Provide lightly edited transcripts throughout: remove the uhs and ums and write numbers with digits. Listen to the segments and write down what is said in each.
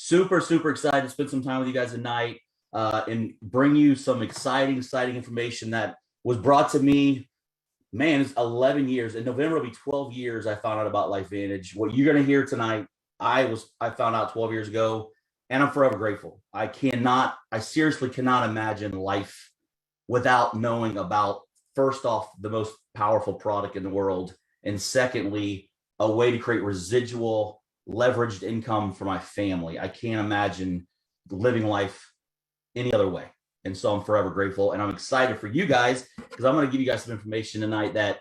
Super, super excited to spend some time with you guys tonight and bring you some exciting information that was brought to me. Man, it's 11 years. In November, it'll be 12 years I found out about LifeVantage. What you're going to hear tonight, I found out 12 years ago, and I'm forever grateful. I seriously cannot imagine life without knowing about, first off, the most powerful product in the world, and secondly, a way to create residual leveraged income for my family. I can't imagine living life any other way. And so I'm forever grateful. And I'm excited for you guys because I'm going to give you guys some information tonight that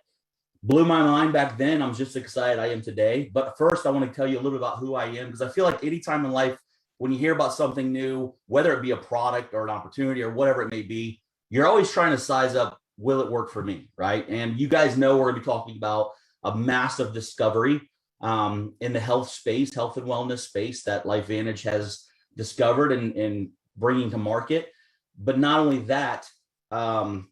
blew my mind back then. I'm just excited I am today. But first, I want to tell you a little bit about who I am, because I feel like anytime in life, when you hear about something new, whether it be a product or an opportunity or whatever it may be, you're always trying to size up, will it work for me, right? And you guys know we're going to be talking about a massive discovery in the health space, health and wellness space that LifeVantage has discovered and bringing to market. But not only that, I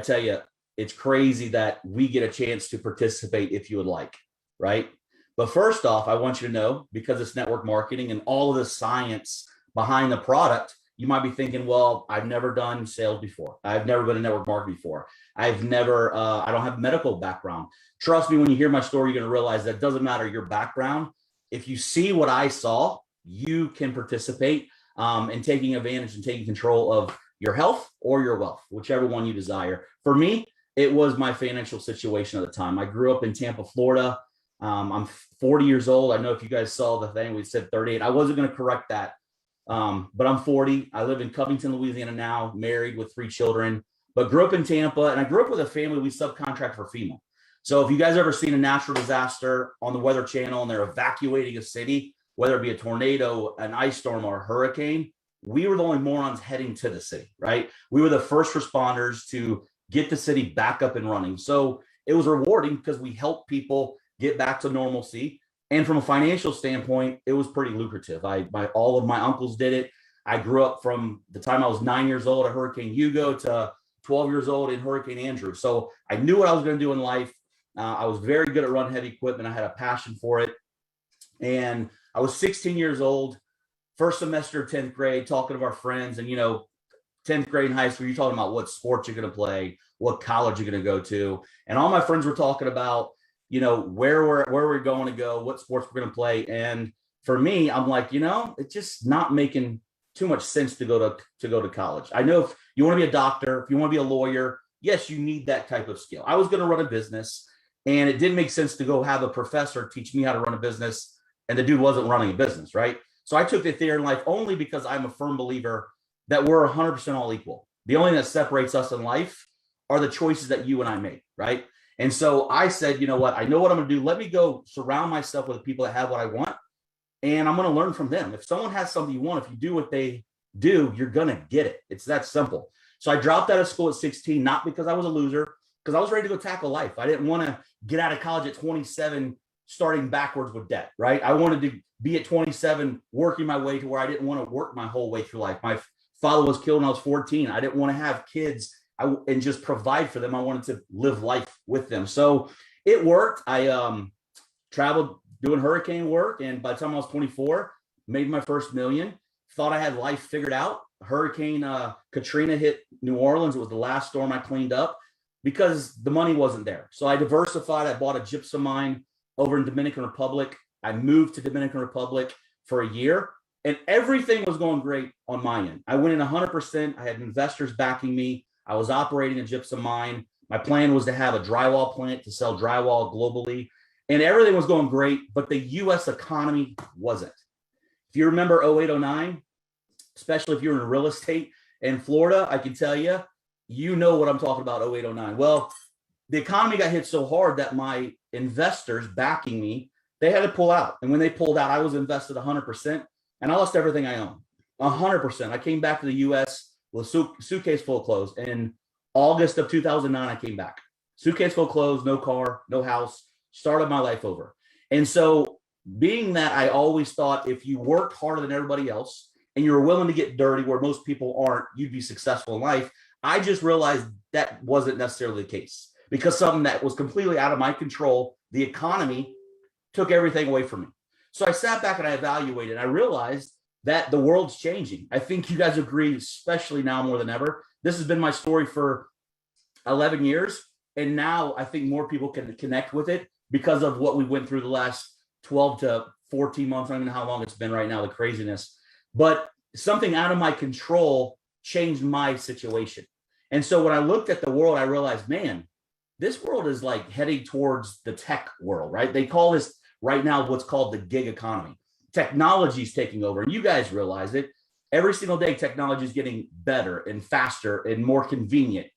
tell you, it's crazy that we get a chance to participate if you would like, right? But first off, I want you to know, because it's network marketing and all of the science behind the product, you might be thinking, well, I've never done sales before. I've never been a network marketer before. I don't have a medical background. Trust me, when you hear my story, you're going to realize that it doesn't matter your background. If you see what I saw, you can participate in taking advantage and taking control of your health or your wealth, whichever one you desire. For me, it was my financial situation at the time. I grew up in Tampa, Florida. I'm 40 years old. I know if you guys saw the thing, we said 38. I wasn't going to correct that. But I'm 40. I live in Covington, Louisiana now, married with 3 children, but grew up in Tampa. And I grew up with a family we subcontract for FEMA. So if you guys ever seen a natural disaster on the Weather Channel and they're evacuating a city, whether it be a tornado, an ice storm, or a hurricane, we were the only morons heading to the city, right? We were the first responders to get the city back up and running. So it was rewarding because we helped people get back to normalcy. And from a financial standpoint, it was pretty lucrative. All of my uncles did it. I grew up from the time I was 9 years old at Hurricane Hugo to 12 years old in Hurricane Andrew. So I knew what I was going to do in life. I was very good at running heavy equipment. I had a passion for it. And I was 16 years old, first semester of 10th grade, talking to our friends. And, 10th grade in high school, you're talking about what sports you're going to play, what college you're going to go to. And all my friends were talking about, where we're going to go, what sports we're going to play. And for me, I'm like, it's just not making too much sense to go to college. I know if you want to be a doctor, if you want to be a lawyer, yes, you need that type of skill. I was going to run a business, and it didn't make sense to go have a professor teach me how to run a business, and the dude wasn't running a business, right? So I took the theory in life only because I'm a firm believer that we're 100% all equal. The only thing that separates us in life are the choices that you and I make, right? And so I said, you know what? I know what I'm going to do. Let me go surround myself with the people that have what I want, and I'm going to learn from them. If someone has something you want, if you do what they do, you're going to get it. It's that simple. So I dropped out of school at 16, not because I was a loser, because I was ready to go tackle life. I didn't want to get out of college at 27, starting backwards with debt, right? I wanted to be at 27, working my way to where I didn't want to work my whole way through life. My father was killed when I was 14. I didn't want to have kids and just provide for them. I wanted to live life with them. So it worked. I traveled doing hurricane work. And by the time I was 24, made my first million, thought I had life figured out. Hurricane Katrina hit New Orleans. It was the last storm I cleaned up because the money wasn't there. So I diversified. I bought a gypsum mine over in Dominican Republic. I moved to Dominican Republic for a year, and everything was going great on my end. I went in 100%. I had investors backing me. I was operating a gypsum mine. My plan was to have a drywall plant to sell drywall globally, and everything was going great, but the U.S. economy wasn't. If you remember 08, 09, especially if you're in real estate in Florida, I can tell you, you know what I'm talking about, 08, 09. Well, the economy got hit so hard that my investors backing me, they had to pull out. And when they pulled out, I was invested 100%, and I lost everything I owned, 100%. I came back to the U.S. with a suitcase full of clothes. In August of 2009, I came back. Suitcase full of clothes, no car, no house, started my life over. And so being that I always thought if you worked harder than everybody else and you were willing to get dirty where most people aren't, you'd be successful in life. I just realized that wasn't necessarily the case because something that was completely out of my control, the economy, took everything away from me. So I sat back and I evaluated. And I realized that the world's changing. I think you guys agree, especially now more than ever. This has been my story for 11 years. And now I think more people can connect with it because of what we went through the last 12 to 14 months. I don't know how long it's been right now, the craziness. But something out of my control changed my situation. And so when I looked at the world, I realized, man, this world is like heading towards the tech world, right? They call this right now what's called the gig economy. Technology is taking over. And you guys realize it. Every single day, technology is getting better and faster and more convenient.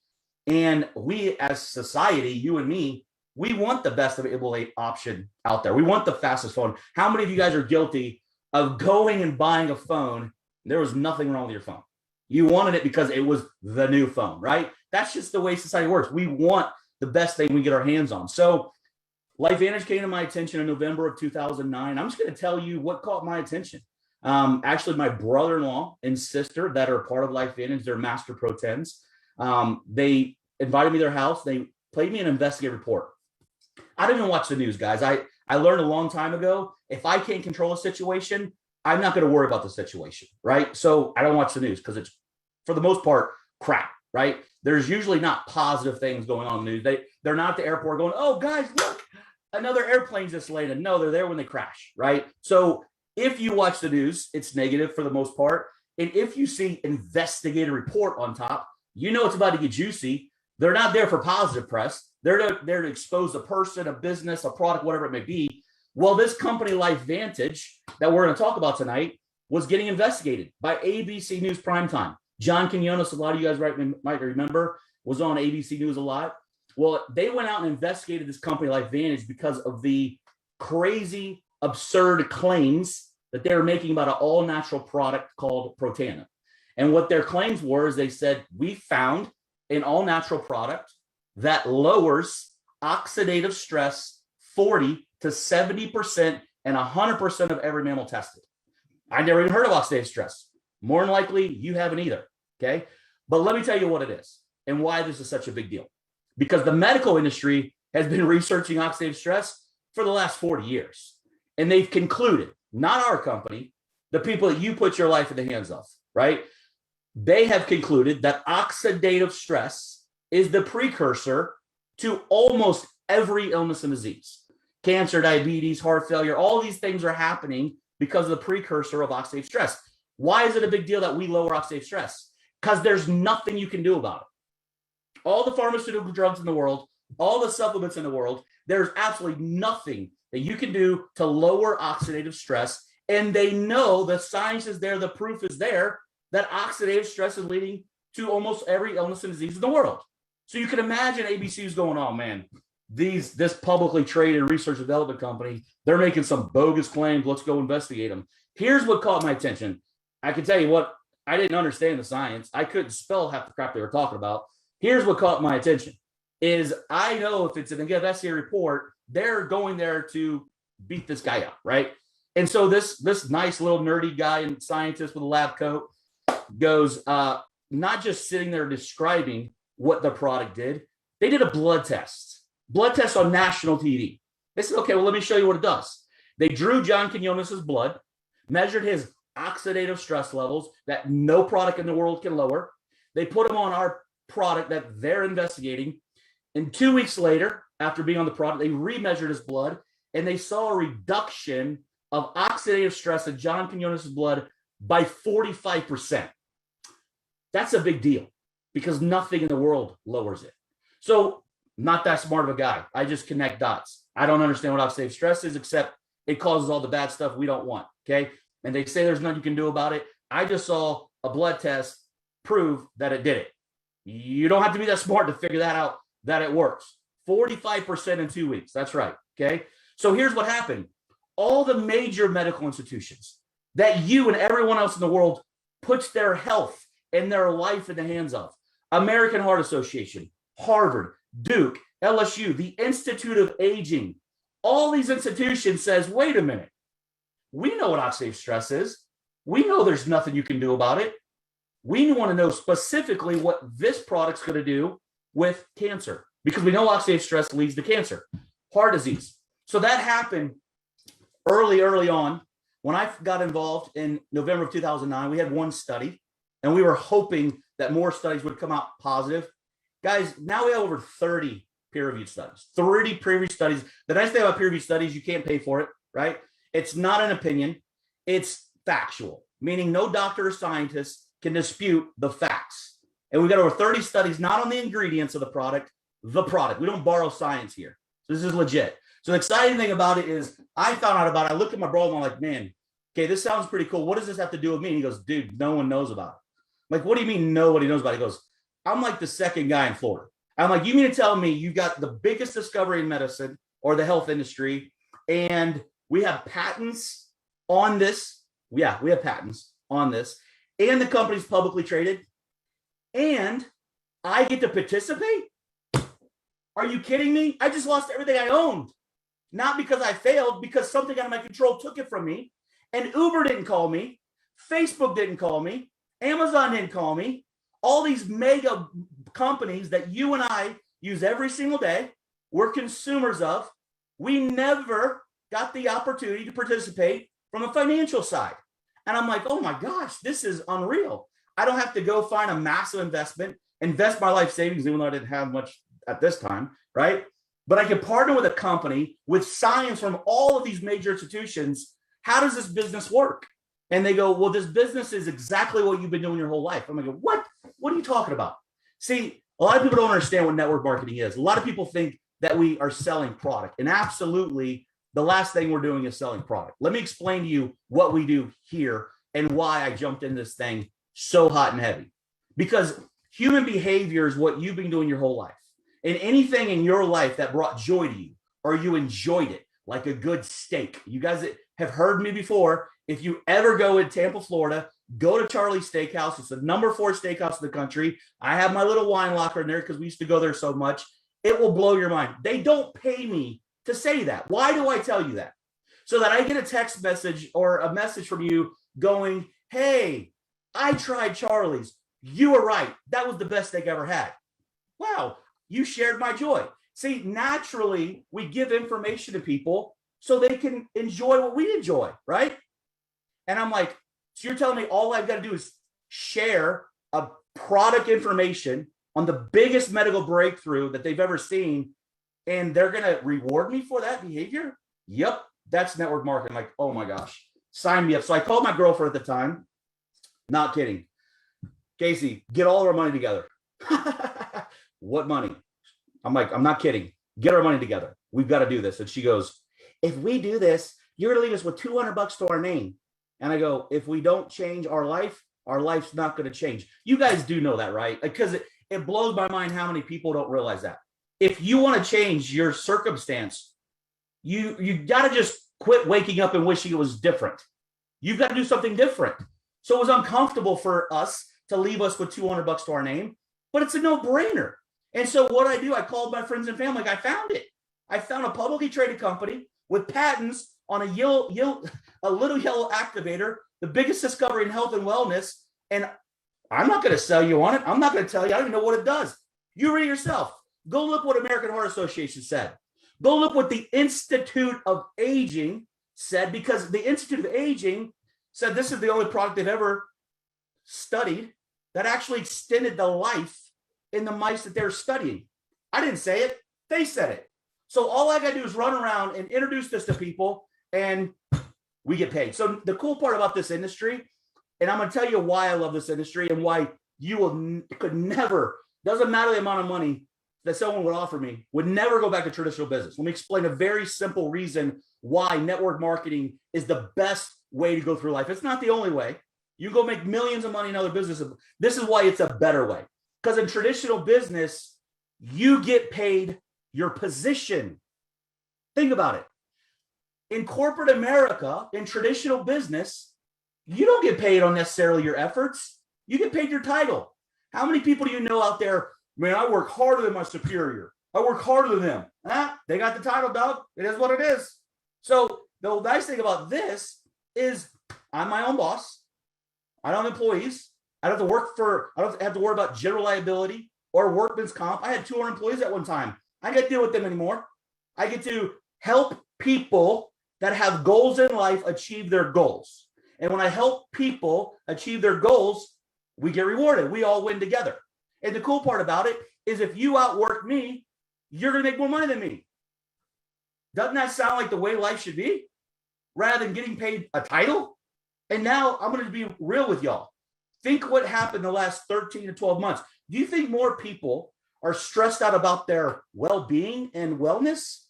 And we as society, you and me, we want the best available option out there. We want the fastest phone. How many of you guys are guilty of going and buying a phone? There was nothing wrong with your phone. You wanted it because it was the new phone, right? That's just the way society works. We want the best thing we get our hands on. So LifeVantage came to my attention in November of 2009. I'm just going to tell you what caught my attention. Actually, my brother-in-law and sister that are part of LifeVantage, they're Master Pro 10s. They invited me to their house. They played me an investigative report. I didn't even watch the news, guys. I learned a long time ago, if I can't control a situation, I'm not going to worry about the situation, right? So I don't watch the news because it's, for the most part, crap, right? There's usually not positive things going on in the news. They're not at the airport going, oh, guys, look, another airplane just landed. No, they're there when they crash, right? So if you watch the news, it's negative for the most part. And if you see investigative report on top, you know it's about to get juicy. They're not there for positive press. They're there to expose a person, a business, a product, whatever it may be. Well, this company, LifeVantage, that we're going to talk about tonight, was getting investigated by ABC News Primetime. John Quinones, a lot of you guys might remember, was on ABC News a lot. Well, they went out and investigated this company, LifeVantage, because of the crazy, absurd claims that they were making about an all-natural product called Protandim. And what their claims were is they said, we found an all-natural product that lowers oxidative stress 40 to 70% and 100% of every mammal tested. I never even heard of oxidative stress. More than likely, you haven't either, okay? But let me tell you what it is and why this is such a big deal. Because the medical industry has been researching oxidative stress for the last 40 years. And they've concluded, not our company, the people that you put your life in the hands of, right? They have concluded that oxidative stress is the precursor to almost every illness and disease. Cancer, diabetes, heart failure, all these things are happening because of the precursor of oxidative stress. Why is it a big deal that we lower oxidative stress? Because there's nothing you can do about it. All the pharmaceutical drugs in the world, all the supplements in the world, there's absolutely nothing that you can do to lower oxidative stress. And they know the science is there, the proof is there, that oxidative stress is leading to almost every illness and disease in the world. So you can imagine ABC is going, oh man, this publicly traded research development company, they're making some bogus claims. Let's go investigate them. Here's what caught my attention. I can tell you what, I didn't understand the science. I couldn't spell half the crap they were talking about. Here's what caught my attention is I know if it's an investigative report, they're going there to beat this guy up, right? And so this nice little nerdy guy and scientist with a lab coat goes, not just sitting there describing what the product did. They did a blood test on national TV. They said, okay, well, let me show you what it does. They drew John Quinones' blood, measured his oxidative stress levels that no product in the world can lower. They put him on our product that they're investigating. And 2 weeks later, after being on the product, they remeasured his blood and they saw a reduction of oxidative stress in John Quinones' blood by 45%. That's a big deal because nothing in the world lowers it. So not that smart of a guy. I just connect dots. I don't understand what oxidative stress is, except it causes all the bad stuff we don't want, okay? And they say there's nothing you can do about it. I just saw a blood test prove that it did it. You don't have to be that smart to figure that out, that it works. 45% in 2 weeks. That's right, okay? So here's what happened. All the major medical institutions that you and everyone else in the world puts their health and their life in the hands of, American Heart Association, Harvard, Duke, LSU, the Institute of Aging, all these institutions says, wait a minute, we know what oxidative stress is. We know there's nothing you can do about it. We want to know specifically what this product's going to do with cancer because we know oxidative stress leads to cancer, heart disease. So that happened early on, when I got involved in November of 2009, we had one study, and we were hoping that more studies would come out positive. Guys, now we have over 30 peer-reviewed studies. 30 peer-reviewed studies. The nice thing about peer-reviewed studies, you can't pay for it, right? It's not an opinion. It's factual, meaning no doctor or scientist can dispute the facts. And we've got over 30 studies, not on the ingredients of the product. We don't borrow science here. So this is legit. So the exciting thing about it is I found out about it. I looked at my bro and I'm like, man, okay, this sounds pretty cool. What does this have to do with me? And he goes, dude, no one knows about it. I'm like, what do you mean nobody knows about it? He goes, I'm like the second guy in Florida. I'm like, you mean to tell me you got the biggest discovery in medicine or the health industry, and we have patents on this? Yeah, we have patents on this, and the company's publicly traded, and I get to participate? Are you kidding me? I just lost everything I owned. Not because I failed, because something out of my control took it from me. And Uber didn't call me. Facebook didn't call me. Amazon didn't call me. All these mega companies that you and I use every single day, we're consumers of, we never got the opportunity to participate from a financial side. And I'm like, oh my gosh, this is unreal. I don't have to go find a massive investment, invest my life savings, even though I didn't have much at this time, right? But I can partner with a company with science from all of these major institutions. How does this business work? And they go, well, this business is exactly what you've been doing your whole life. I'm like, what? What are you talking about? See, a lot of people don't understand what network marketing is. A lot of people think that we are selling product. And absolutely, the last thing we're doing is selling product. Let me explain to you what we do here and why I jumped in this thing so hot and heavy. Because human behavior is what you've been doing your whole life. And anything in your life that brought joy to you, or you enjoyed it, like a good steak. You guys have heard me before. If you ever go in Tampa, Florida, go to Charlie's Steakhouse. It's the number 4 steakhouse in the country. I have my little wine locker in there because we used to go there so much. It will blow your mind. They don't pay me to say that. Why do I tell you that? So that I get a text message or a message from you going, hey, I tried Charlie's. You were right. That was the best steak I ever had. Wow, you shared my joy. See, naturally, we give information to people so they can enjoy what we enjoy, right? And I'm like, so you're telling me all I've got to do is share a product information on the biggest medical breakthrough that they've ever seen, and they're going to reward me for that behavior? Yep, that's network marketing. Like, oh my gosh, sign me up. So I called my girlfriend at the time. Not kidding. Casey, get all of our money together. What money? I'm like, I'm not kidding. Get our money together. We've got to do this. And she goes, if we do this, you're going to leave us with $200 to our name. And I go, if we don't change our life's not going to change. You guys do know that, right? Because it blows my mind how many people don't realize that. If you want to change your circumstance, you got to just quit waking up and wishing it was different. You've got to do something different. So it was uncomfortable for us to leave us with $200 to our name, but it's a no-brainer. And so what I do, I called my friends and family. I found it. I found a publicly traded company with patents on a little yellow activator, the biggest discovery in health and wellness. And I'm not going to sell you on it. I'm not going to tell you. I don't even know what it does. You read it yourself. Go look what American Heart Association said. Go look what the Institute of Aging said, because the Institute of Aging said this is the only product they've ever studied that actually extended the life in the mice that they're studying. I didn't say it. They said it. So all I got to do is run around and introduce this to people, and we get paid. So the cool part about this industry, and I'm going to tell you why I love this industry and why you could never, doesn't matter the amount of money that someone would offer me, would never go back to traditional business. Let me explain a very simple reason why network marketing is the best way to go through life. It's not the only way. You can go make millions of money in other businesses. This is why it's a better way. Because in traditional business, you get paid your position. Think about it. In corporate America, in traditional business, you don't get paid on necessarily your efforts. You get paid your title. How many people do you know out there, man, I work harder than my superior. I work harder than them. They got the title, dog. It is what it is. So the nice thing about this is I'm my own boss. I don't have employees. I don't have to worry about general liability or workman's comp. I had 200 employees at one time. I don't get to deal with them anymore. I get to help people that have goals in life achieve their goals. And when I help people achieve their goals, we get rewarded. We all win together. And the cool part about it is if you outwork me, you're going to make more money than me. Doesn't that sound like the way life should be? Rather than getting paid a title? And now I'm going to be real with y'all. Think what happened the last 13 to 12 months. Do you think more people are stressed out about their well-being and wellness?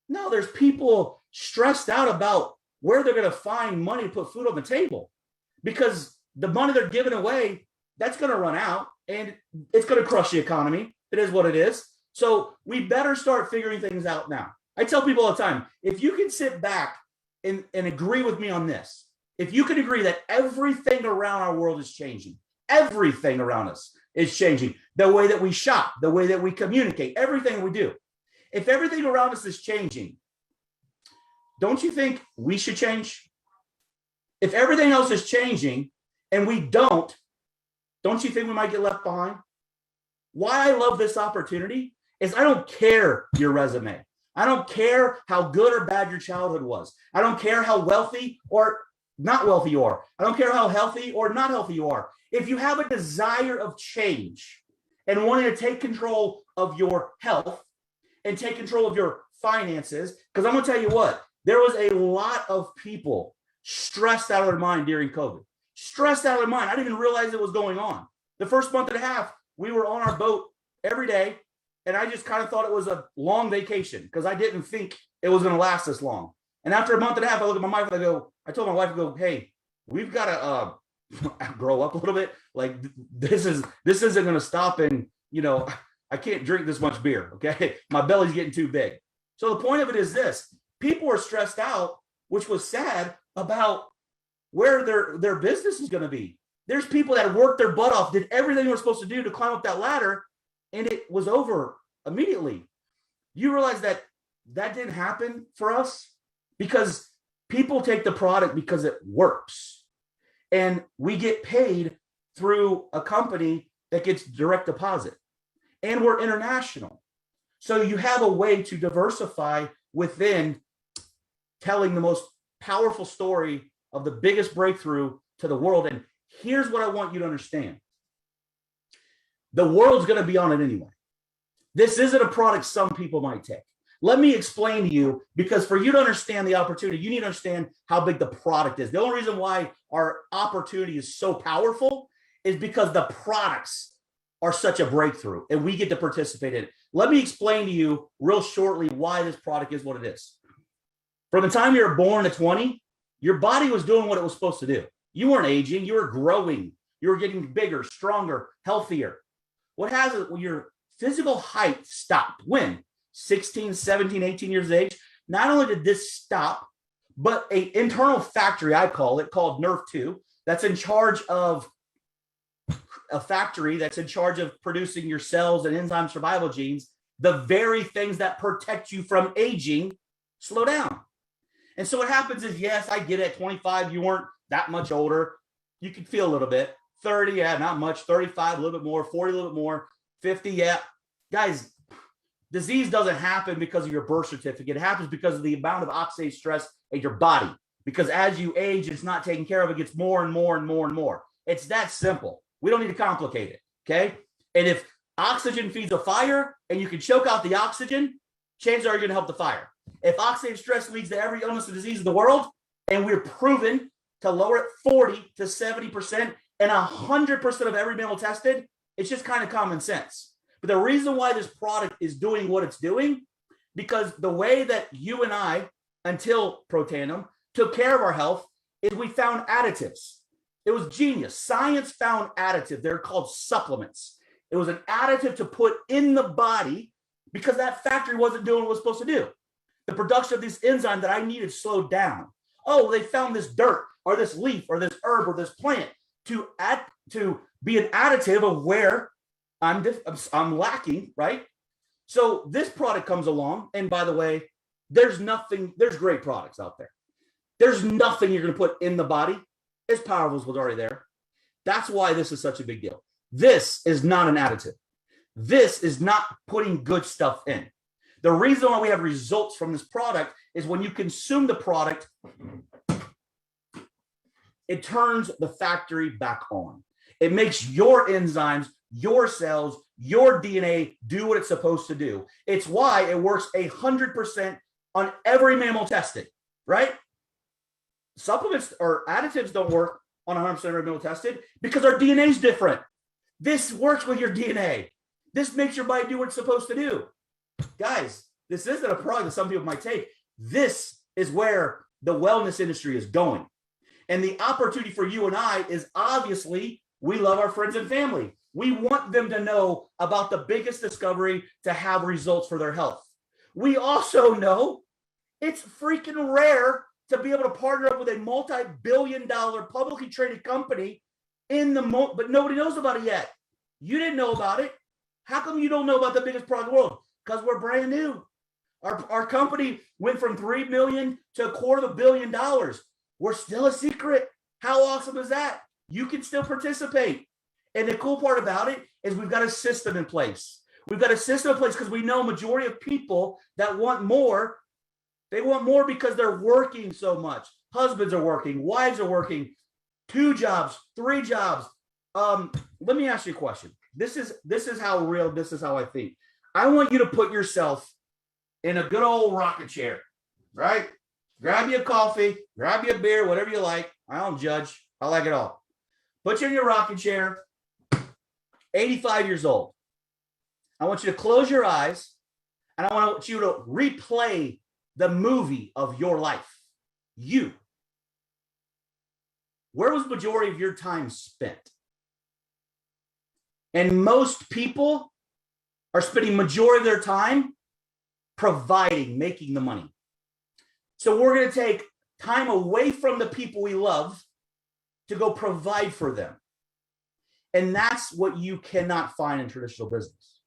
No, there's people stressed out about where they're going to find money to put food on the table, because the money they're giving away, that's going to run out and it's going to crush the economy. It is what it is. So we better start figuring things out now. I tell people all the time, if you can sit back and agree with me on this, if you can agree that everything around our world is changing, everything around us is changing, the way that we shop, the way that we communicate, everything we do. If everything around us is changing, don't you think we should change? If everything else is changing and we don't you think we might get left behind? Why I love this opportunity is I don't care your resume. I don't care how good or bad your childhood was. I don't care how wealthy or not wealthy you are. I don't care how healthy or not healthy you are. If you have a desire of change and wanting to take control of your health and take control of your finances, because I'm going to tell you what, there was a lot of people stressed out of their mind during COVID. Stressed out of their mind. I didn't even realize it was going on. The first month and a half, we were on our boat every day, and I just kind of thought it was a long vacation because I didn't think it was going to last this long. And after a month and a half, I look at my wife and I told my wife, hey, we've got to grow up a little bit. Like this isn't going to stop. And, I can't drink this much beer. Okay. My belly's getting too big. So the point of it is this: people are stressed out, which was sad, about where their business is going to be. There's people that worked their butt off, did everything they were supposed to do to climb up that ladder, and it was over immediately. You realize that didn't happen for us because people take the product because it works. And we get paid through a company that gets direct deposit. And we're international. So you have a way to diversify within telling the most powerful story of the biggest breakthrough to the world. And here's what I want you to understand. The world's going to be on it anyway. This isn't a product some people might take. Let me explain to you, because for you to understand the opportunity, you need to understand how big the product is. The only reason why our opportunity is so powerful is because the products are such a breakthrough and we get to participate in it. Let me explain to you real shortly why this product is what it is. From the time you were born to 20, your body was doing what it was supposed to do. You weren't aging, you were growing. You were getting bigger, stronger, healthier. What has it when your physical height stopped? When? 16, 17, 18 years of age. Not only did this stop, but an internal factory, I call it, called Nerve2, that's in charge of a factory that's in charge of producing your cells and enzyme survival genes, the very things that protect you from aging, slow down. And so what happens is, yes, I get it. At 25, you weren't that much older. You could feel a little bit. 30, yeah, not much. 35, a little bit more. 40, a little bit more. 50, yeah. Guys, disease doesn't happen because of your birth certificate. It happens because of the amount of oxidative stress in your body. Because as you age, it's not taken care of. It gets more and more and more and more. It's that simple. We don't need to complicate it, okay? And if oxygen feeds a fire and you can choke out the oxygen, chances are you're going to help the fire. If oxidative stress leads to every illness and disease in the world, and we're proven to lower it 40 to 70% and 100% of every male tested, it's just kind of common sense. But the reason why this product is doing what it's doing, because the way that you and I, until Protanum, took care of our health is we found additives. It was genius. Science found additive. They're called supplements. It was an additive to put in the body because that factory wasn't doing what it was supposed to do. The production of this enzyme that I needed slowed down. Oh, they found this dirt or this leaf or this herb or this plant to be an additive of where I'm lacking, right? So this product comes along, and by the way, there's great products out there. There's nothing you're going to put in the body as powerful as what's already there. That's why this is such a big deal. This is not an additive. This is not putting good stuff in. The reason why we have results from this product is when you consume the product, it turns the factory back on. It makes your enzymes, your cells, your DNA do what it's supposed to do. It's why it works 100% on every mammal tested, right? Supplements or additives don't work on 100% of every mammal tested because our DNA is different. This works with your DNA. This makes your body do what it's supposed to do. Guys, this isn't a product that some people might take. This is where the wellness industry is going. And the opportunity for you and I is obviously we love our friends and family. We want them to know about the biggest discovery to have results for their health. We also know it's freaking rare to be able to partner up with a multi-billion-dollar publicly traded company but nobody knows about it yet. You didn't know about it. How come you don't know about the biggest product in the world? Because we're brand new. Our company went from $3 million to $250 million. We're still a secret. How awesome is that? You can still participate. And the cool part about it is we've got a system in place. We've got a system in place because we know majority of people that want more, they want more because they're working so much. Husbands are working, wives are working, 2 jobs, 3 jobs. Let me ask you a question. This is how real, this is how I think. I want you to put yourself in a good old rocking chair, right? Grab you a coffee, grab you a beer, whatever you like. I don't judge. I like it all. Put you in your rocking chair, 85 years old. I want you to close your eyes, and I want you to replay the movie of your life. You. Where was the majority of your time spent? And most people are spending majority of their time providing, making the money. So we're going to take time away from the people we love to go provide for them. And that's what you cannot find in traditional business.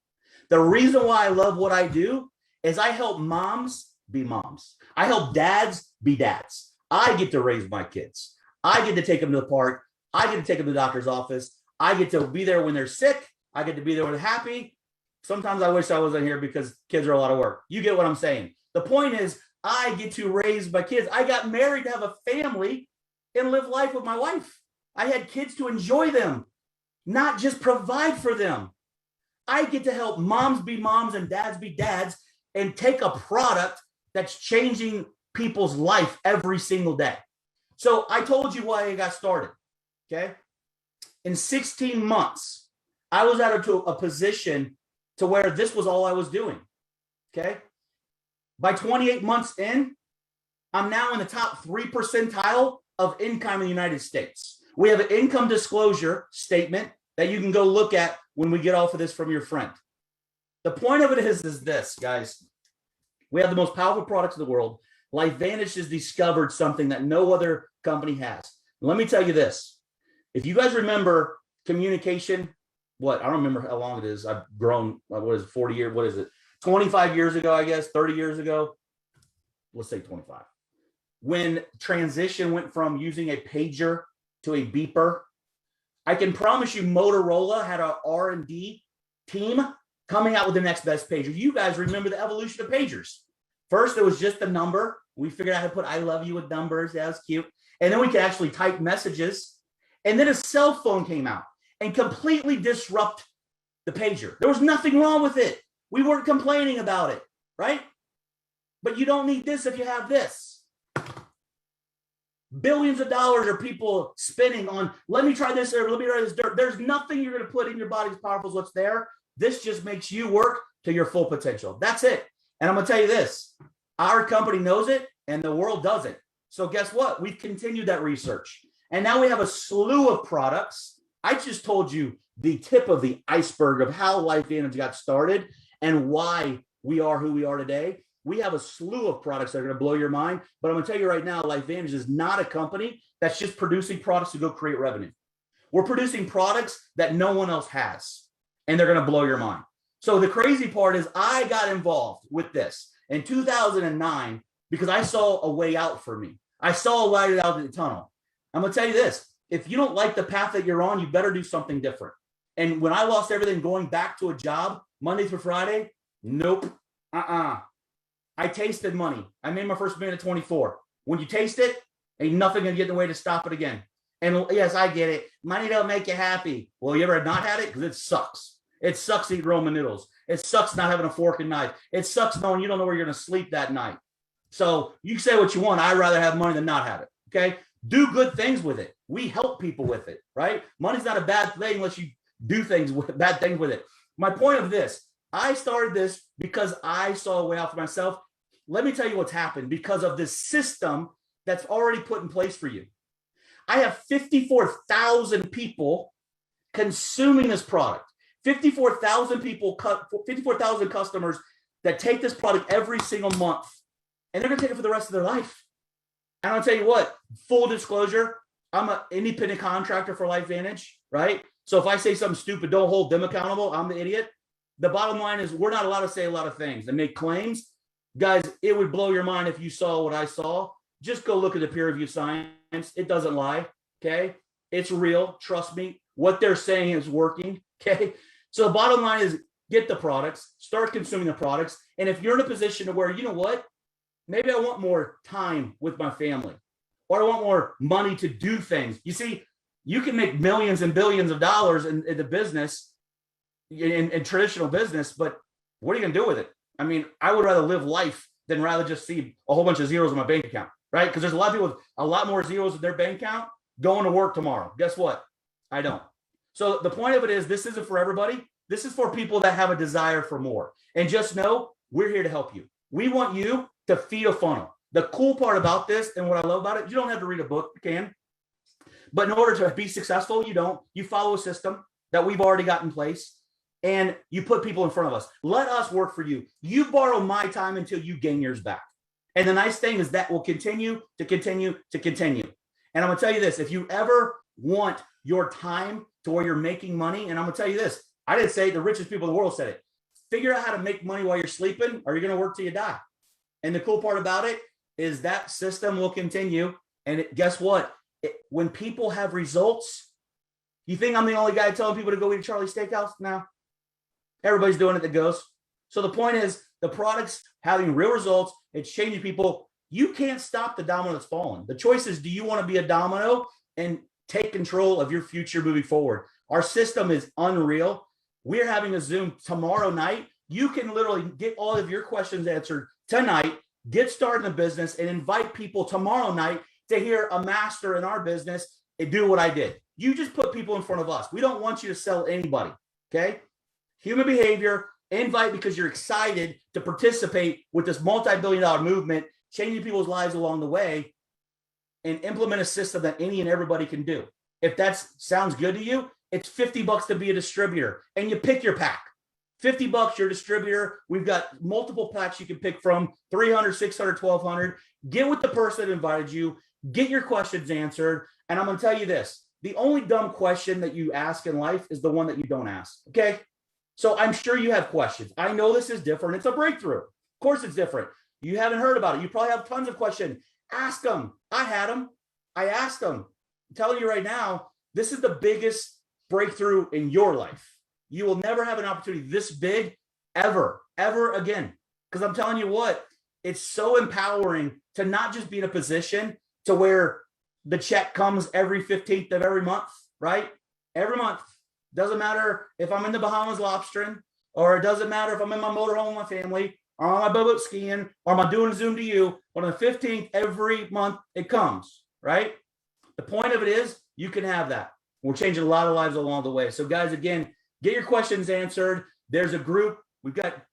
The reason why I love what I do is I help moms be moms. I help dads be dads. I get to raise my kids. I get to take them to the park. I get to take them to the doctor's office. I get to be there when they're sick. I get to be there when they're happy. Sometimes I wish I wasn't here because kids are a lot of work. You get what I'm saying. The point is, I get to raise my kids. I got married to have a family and live life with my wife. I had kids to enjoy them, not just provide for them. I get to help moms be moms and dads be dads and take a product that's changing people's life every single day. So I told you why I got started, okay? In 16 months, I was out of a position to where this was all I was doing, okay? By 28 months in, I'm now in the top 3 percentile of income in the United States. We have an income disclosure statement that you can go look at when we get off of this from your friend. The point of it is this, guys. We have the most powerful products in the world. LifeVantage has discovered something that no other company has. Let me tell you this. If you guys remember communication, I don't remember how long it is. I've grown, 40 years, 25 years ago, I guess, 30 years ago. Let's say 25. When transition went from using a pager to a beeper, I can promise you Motorola had an R&D team coming out with the next best pager. You guys remember the evolution of pagers. First, it was just a number. We figured out how to put I love you with numbers. That was cute. And then we could actually type messages. And then a cell phone came out and completely disrupt the pager. There was nothing wrong with it. We weren't complaining about it, right? But you don't need this if you have this. Billions of dollars are people spending on, let me try this, or let me try this. There's nothing you're going to put in your body as powerful as what's there. This just makes you work to your full potential. That's it. And I'm going to tell you this. Our company knows it, and the world doesn't. So guess what? We've continued that research. And now we have a slew of products. I just told you the tip of the iceberg of how LifeVantage got started and why we are who we are today. We have a slew of products that are going to blow your mind. But I'm going to tell you right now, LifeVantage is not a company that's just producing products to go create revenue. We're producing products that no one else has, and they're going to blow your mind. So the crazy part is I got involved with this in 2009 because I saw a way out for me. I saw a light out of the tunnel. I'm going to tell you this. If you don't like the path that you're on, you better do something different. And when I lost everything going back to a job Monday through Friday, nope. I tasted money. I made my first million at 24. When you taste it, ain't nothing gonna get in the way to stop it again. And yes, I get it. Money don't make you happy. Well, you ever not had it? Because it sucks. It sucks to eat Roman noodles. It sucks not having a fork and knife. It sucks knowing you don't know where you're gonna sleep that night. So you say what you want. I'd rather have money than not have it. Okay. Do good things with it. We help people with it, right? Money's not a bad thing unless you do things with bad things with it. My point of this, I started this because I saw a way out for myself. Let me tell you what's happened because of this system that's already put in place for you. I have 54,000 people consuming this product. 54,000 people, 54,000 customers that take this product every single month, and they're going to take it for the rest of their life. And I'll tell you what, full disclosure, I'm an independent contractor for LifeVantage, right? So if I say something stupid, don't hold them accountable. I'm the idiot. The bottom line is we're not allowed to say a lot of things and make claims. Guys, it would blow your mind if you saw what I saw. Just go look at the peer-reviewed science. It doesn't lie, okay? It's real. Trust me. What they're saying is working, okay? So the bottom line is get the products, start consuming the products. And if you're in a position to where, you know what, maybe I want more time with my family, or I want more money to do things. You see, you can make millions and billions of dollars in the business, in traditional business, but what are you going to do with it? I mean, I would rather live life than rather just see a whole bunch of zeros in my bank account, right? Because there's a lot of people with a lot more zeros in their bank account going to work tomorrow. Guess what? I don't. So the point of it is this isn't for everybody. This is for people that have a desire for more. And just know we're here to help you. We want you to feed a funnel. The cool part about this and what I love about it, you don't have to read a book, you can. But in order to be successful, you don't. You follow a system that we've already got in place, and you put people in front of us. Let us work for you. You borrow my time until you gain yours back. And the nice thing is that will continue to continue to continue. And I'm going to tell you this, if you ever want your time to where you're making money, and I'm going to tell you this, I didn't say it, the richest people in the world said it. Figure out how to make money while you're sleeping, or you're going to work till you die. And the cool part about it is that system will continue. And guess what? When people have results, you think I'm the only guy telling people to go eat at Charlie's Steakhouse? No. Everybody's doing it that goes. So the point is the product's having real results. It's changing people. You can't stop the domino that's fallen. The choice is, do you want to be a domino and take control of your future moving forward? Our system is unreal. We're having a Zoom tomorrow night. You can literally get all of your questions answered tonight, get started in the business, and invite people tomorrow night to hear a master in our business and do what I did. You just put people in front of us. We don't want you to sell anybody, okay? Human behavior, invite because you're excited to participate with this multi-billion-dollar movement, changing people's lives along the way, and implement a system that any and everybody can do. If that sounds good to you, it's $50 to be a distributor, and you pick your pack. $50, your distributor. We've got multiple packs you can pick from, 300, 600, 1200. Get with the person that invited you. Get your questions answered. And I'm going to tell you this. The only dumb question that you ask in life is the one that you don't ask. Okay. So I'm sure you have questions. I know this is different. It's a breakthrough. Of course it's different. You haven't heard about it. You probably have tons of questions. Ask them. I had them. I asked them. I'm telling you right now, this is the biggest breakthrough in your life. You will never have an opportunity this big ever again. Because I'm telling you what, it's so empowering to not just be in a position to where the check comes every 15th of every month, right? Every month. Doesn't matter if I'm in the Bahamas lobstering, or it doesn't matter if I'm in my motorhome with my family, or on my boat skiing, or am I doing a Zoom to you? But on the 15th every month it comes, right? The point of it is you can have that. We're changing a lot of lives along the way. So guys, again, get your questions answered. There's a group. We've got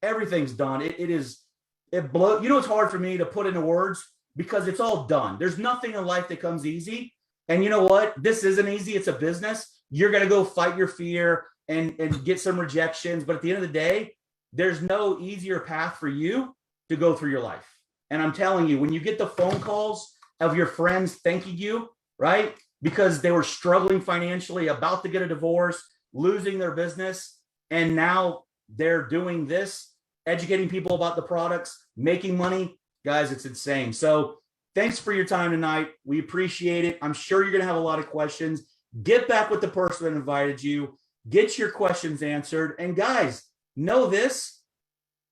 everything's done. It blows. You know, it's hard for me to put into words because it's all done. There's nothing in life that comes easy. And you know what? This isn't easy. It's a business. You're going to go fight your fear and get some rejections. But at the end of the day, there's no easier path for you to go through your life. And I'm telling you, when you get the phone calls of your friends thanking you, right? Because they were struggling financially, about to get a divorce, losing their business, and now they're doing this, educating people about the products, making money. Guys, it's insane. So thanks for your time tonight. We appreciate it. I'm sure you're going to have a lot of questions. Get back with the person that invited you. Get your questions answered. And guys, know this.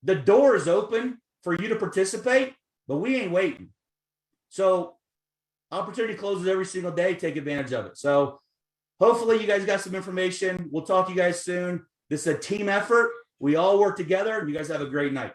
The door is open for you to participate, but we ain't waiting. So opportunity closes every single day. Take advantage of it. So hopefully you guys got some information. We'll talk to you guys soon. This is a team effort. We all work together. You guys have a great night.